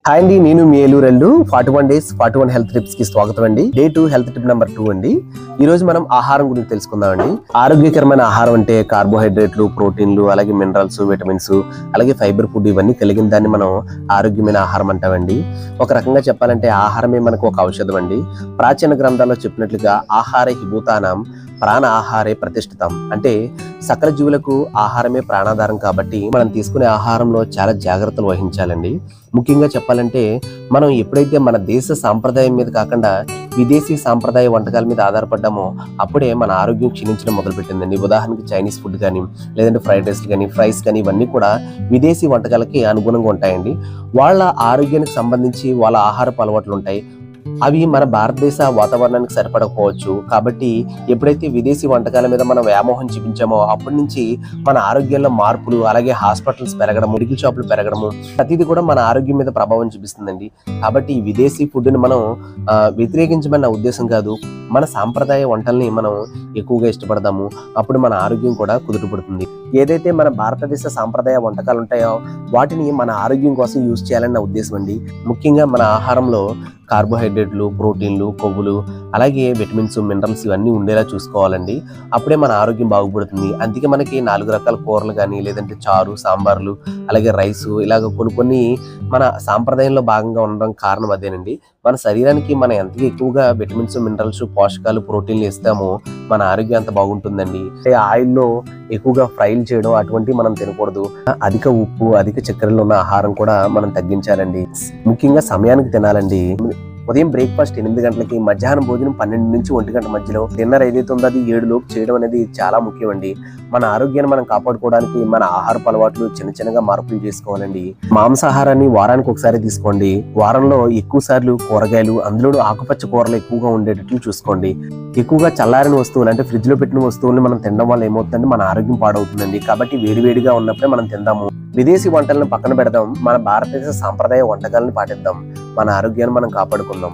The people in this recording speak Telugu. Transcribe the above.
హాయ్ అండి, నేను మీ ఏలూరెల్లు 41 డేస్ 41 హెల్త్ టిప్స్ కి స్వాగతం అండి. డే 2 హెల్త్ టిప్ నెంబర్ 2 అండి. ఈ రోజు మనం ఆహారం గురించి తెలుసుకుందామండి. ఆరోగ్యకరమైన ఆహారం అంటే కార్బోహైడ్రేట్లు, ప్రోటీన్లు, అలాగే మినరల్స్, విటమిన్స్, అలాగే ఫైబర్ ఫుడ్ ఇవన్నీ కలిగిన దాన్ని మనం ఆరోగ్యమైన ఆహారం అంటామండి. ఒక రకంగా చెప్పాలంటే ఆహారమే మనకు ఒక ఔషధం అండి. ప్రాచీన గ్రంథాల్లో చెప్పినట్లుగా ఆహార హిభూతానం ప్రాణ ఆహారే ప్రతిష్ఠితం. అంటే సకల జీవులకు ఆహారమే ప్రాణాధారం కాబట్టి మనం తీసుకునే ఆహారంలో చాలా జాగ్రత్తలు వహించాలండి. ముఖ్యంగా చెప్పాలంటే మనం ఎప్పుడైతే మన దేశ సాంప్రదాయం మీద కాకుండా విదేశీ సాంప్రదాయ వంటకాల మీద ఆధారపడ్డామో అప్పుడే మన ఆరోగ్యం క్షీణించడం మొదలుపెట్టిందండి. ఉదాహరణకి చైనీస్ ఫుడ్ కానీ, లేదంటే ఫ్రైడ్ రైస్ కానీ, ఫ్రైస్ కానీ ఇవన్నీ కూడా విదేశీ వంటకాలకి అనుగుణంగా ఉంటాయండి. వాళ్ళ ఆరోగ్యానికి సంబంధించి వాళ్ళ ఆహారపు అలవాట్లు ఉంటాయి. అవి మన భారతదేశ వాతావరణానికి సరిపడకపోవచ్చు. కాబట్టి ఎప్పుడైతే విదేశీ వంటకాల మీద మనం వ్యామోహం చూపించామో అప్పటి నుంచి మన ఆరోగ్యంలో మార్పులు, అలాగే హాస్పిటల్స్ పెరగడము, మెడికల్ షాపులు పెరగడము, ప్రతిదీ కూడా మన ఆరోగ్యం మీద ప్రభావం చూపిస్తుందండి. కాబట్టి ఈ విదేశీ ఫుడ్ని మనం వ్యతిరేకించమన్న ఉద్దేశం కాదు, మన సాంప్రదాయ వంటల్ని మనం ఎక్కువగా ఇష్టపడదాము. అప్పుడు మన ఆరోగ్యం కూడా కుదుటపడుతుంది. ఏదైతే మన భారతదేశ సాంప్రదాయ వంటకాలు ఉంటాయో వాటిని మన ఆరోగ్యం కోసం యూజ్ చేయాలన్న ఉద్దేశం అండి. ముఖ్యంగా మన ఆహారంలో కార్బోహైడ్రేట్లు, ప్రోటీన్లు, కొవ్వులు, అలాగే విటమిన్స్, మినరల్స్ ఇవన్నీ ఉండేలా చూసుకోవాలండి. అప్పుడే మన ఆరోగ్యం బాగుపడుతుంది. అందుకే మనకి 4 రకాల కూరలు కానీ, లేదంటే చారు, సాంబార్లు, అలాగే రైసు, ఇలాగ కొన్ని మన సాంప్రదాయంలో భాగంగా ఉండడం కారణం అదేనండి. మన శరీరానికి మనం ఎంత ఎక్కువగా విటమిన్స్, మినరల్స్, పోషకాలు, ప్రోటీన్లు ఇస్తామో మన ఆరోగ్యం అంత బాగుంటుందండి. ఆయిల్లో ఎక్కువగా ఫ్రైలు చేయడం అటువంటివి మనం తినకూడదు. అధిక ఉప్పు, అధిక చక్కెరలు ఉన్న ఆహారం కూడా మనం తగ్గించాలండి. ముఖ్యంగా సమయానికి తినాలండి. ఉదయం బ్రేక్ఫాస్ట్ 8 గంటలకి, మధ్యాహ్నం భోజనం 12 నుంచి 1 గంట మధ్యలో, డిన్నర్ ఏదైతే ఉందో అది 7 లోపు చేయడం అనేది చాలా ముఖ్యం అండి. మన ఆరోగ్యాన్ని మనం కాపాడుకోవడానికి మన ఆహారపు అలవాట్లు చిన్నగా మార్పులు చేసుకోవాలండి. మాంసాహారాన్ని వారానికి ఒకసారి తీసుకోండి. వారంలో ఎక్కువ సార్లు కూరగాయలు, అందులో ఆకుపచ్చ కూరలు ఎక్కువగా ఉండేటట్లు చూసుకోండి. ఎక్కువగా చల్లారిన వస్తువులు అంటే ఫ్రిడ్జ్ లో పెట్టిన వస్తువుల్ని మనం తినడం వల్ల ఏమవుతుందంటే మన ఆరోగ్యం పాడవుతుందండి. కాబట్టి వేడివేడిగా ఉన్నప్పుడే మనం తిందాము. విదేశీ వంటలను పక్కన పెడదాం, మన భారతదేశ సాంప్రదాయ వంటకాలను పాటిద్దాం. మన ఆరోగ్యాన్ని మనం కాపాడుకుందాం.